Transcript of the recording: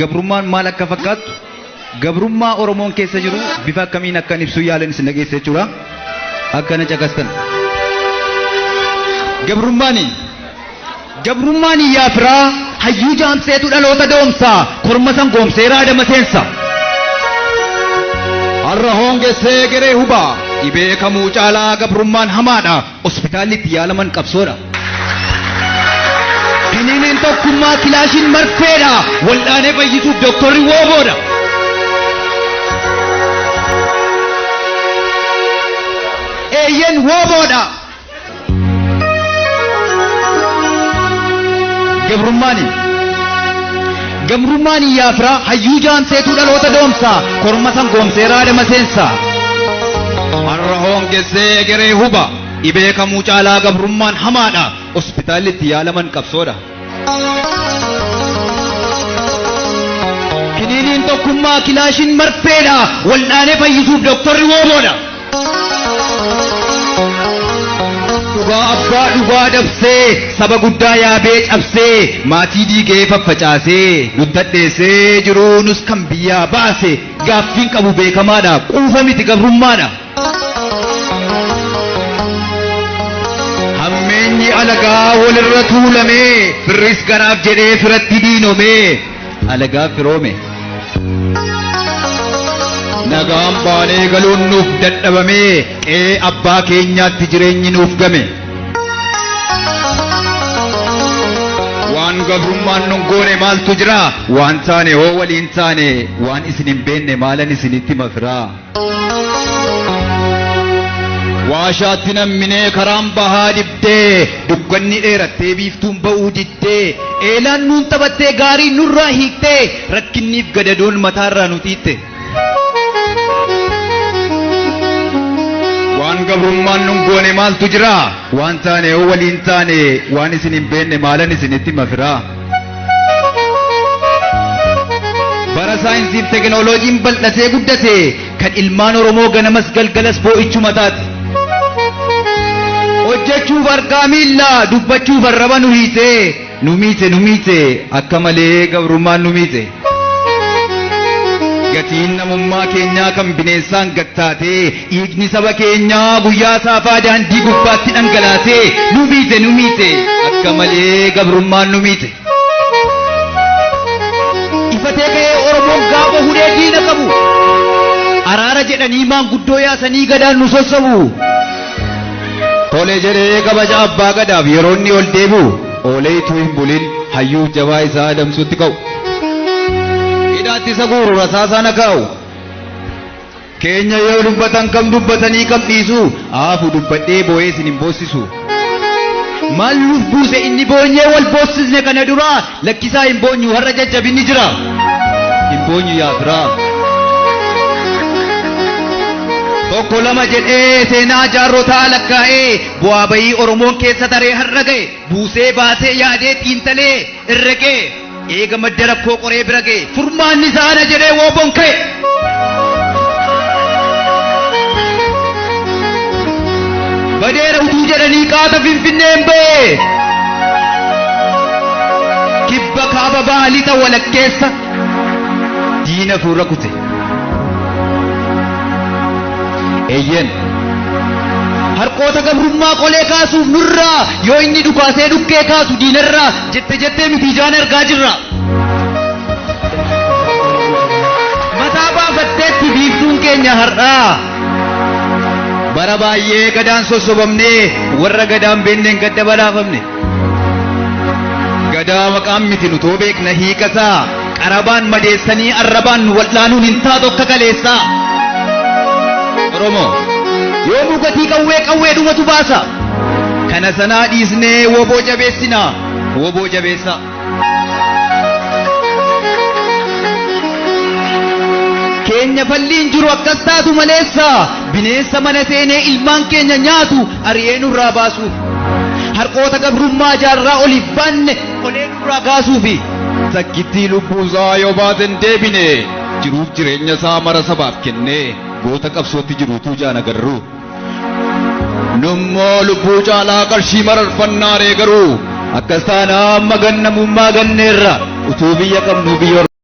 gabrummaan maal akka fakkaatu gabrummaa Oromoon keessa jiru bifa akkamiin akka ibsu yaalan isin dhageesse jechuudha. Akkana caqastan. Gabrummaan yaafiraa hayyuu jaamseetu dhaloota doomsaa korma san goomseera adama seensa. Har'a hoongessee geree hubaa dhibee kamuu caalaa gabrummaan hamaadha hospitaalli itti yaalaman qabsoodha. Kiniiniin tokkummaa kilaashiin marfeedha wal'aanee fayyisuuf dooktorri wooboodha. Eeyyen wooboodha. Gabrummaan yaafiraa hayyuu jaamseetu dhaloota doomsaa korma san goomseera adama seensa. Har'a hoongessee geree huba dhibee kamuu caalaa gabrummaan hamaadha hospitaalli itti yaalaman qabsoodha. Kiniiniin tokkummaa kilaashiin marfeedha wal'aanee fayyisuuf dooktorri wooboodha. Dhugaa abbaa dhugaa dabsee saba guddaa yaabee cabsee maatii diigee faffacaasee nuttadheessee jiruu nus kan biyyaa baase gaaffiin qabu beekamaadha quufa miti gabrummaadha. Hammeenyi alagaa walirra tuulamee firris garaaf jedhee firatti diinomee alagaa firoome. Nagaan baanee galuun nuuf dadhabamee qe'ee abbaa keenyaatti jireenyi nuuf game. Waan gabrummaan nun goone maaltu jira waan taane hoo waliin taane waan isin hin beenne maalan isinitti mafiraa. Waashaatti namminee karaan bahaa dibdee dukkanni dheerattee biiftuun ba'uu diddee eelaan nuun taphattee gaarii nurraa hiiktee rakkinniif gadadoon mataarraa nu xiitte. Waan gabrummaan nun goone maaltu jira waan taane hoo waliin taane waan isin hin beenne maalan isinitti mafiraa. Bara saayinsiif tekinooloojiin bal'atee guddate kan ilmaan Oromoo ganamas galgalas boo'ichuma taate. Hojjechuuf harkaa miilla dubbachuuf arraba nu miite akka malee gabrummaan nu miite. Gatiin namummaa keenyaa kan bineensaan gattaatee dhiigni saba keenyaa guyyaa saafaa daandii gubbaatti dhangalaatee nu miite akka malee gabrummaan nu miite. Ifatee ka'ee Oromoon gaafa hudhee diina qabu araara jedhanii maanguddoo yaasanii gadaan nu sossobu. Tole jedhee kabaja abbaa gadaaf yeroo inni ol deebi'u oolee ituu hin bulin hayyuu jabaa isaa adamsuutti ka'u. Hidhaatti isa guuru rasaasaan kaa'u. Keenya yoo dubbatan kam dubbatanii kam dhiisu aafu dubbadhee boo'ee isin hin boossisu. Maal nuuf buuse inni boonyee wal boossisne kana duraa lakkisaa hin boonyu har'a jajjabinni jira. Hin boonyu yaafiraa. Tokko lama jedhee seenaa jaarrotaa lakkaa'ee bu'aa bayii Oromoon keessa taree har'a ga'e buusee baasee yaadee xiinxalee irra ga'e eega madda rakkoo qoree bira ga'e furmaanni isaana jedhee wooboon ka'e. Badeera utuu jedhanii qaata Finfinneen ba'e kibba kaaba baha lixa walakkeessa diina fuula kute. Eeyyen harqoota gabrummaa qolee kaasuuf nurraa yoo inni dhukaasee dhukkee kaasu diinarraa jettee miti ijaan argaa jirra. Mataa baafatteetti biiftuun keenya har'aa. Bara baay'ee gadaan sossobamnee warra gadaan beenneen gadda balaafamne. Gadaa maqaan miti nutoo beekna hiikasaa qarabaan madeessanii arrabaan wal'aanuun hin taatu akka kaleessaa. Oromoo yoo mugatii qawwee dhumatu baasa. Kana sanaa dhiisnee woboo jabeessinaa woboo jabeessa. Keenya falliin jiru akkas taatu maleessa bineensa mana seenee ilmaan keenya nyaatu ari'ee nurraa baasuuf. Harqoota gabrummaa jaarraa oliif baanne qolee nurraa kaasuufi. Sakkittii lubbuusaa yoo baaten deebine jiruuf jireenya isaa mara sabaaf kennee goota qabsootti jiruutu jaan agarru. Nummoo lubbuu caalaa qarshii mararfannaa garuu akkas taanaa amma gannamummaa ganneerra utuu biyya qabnu biyya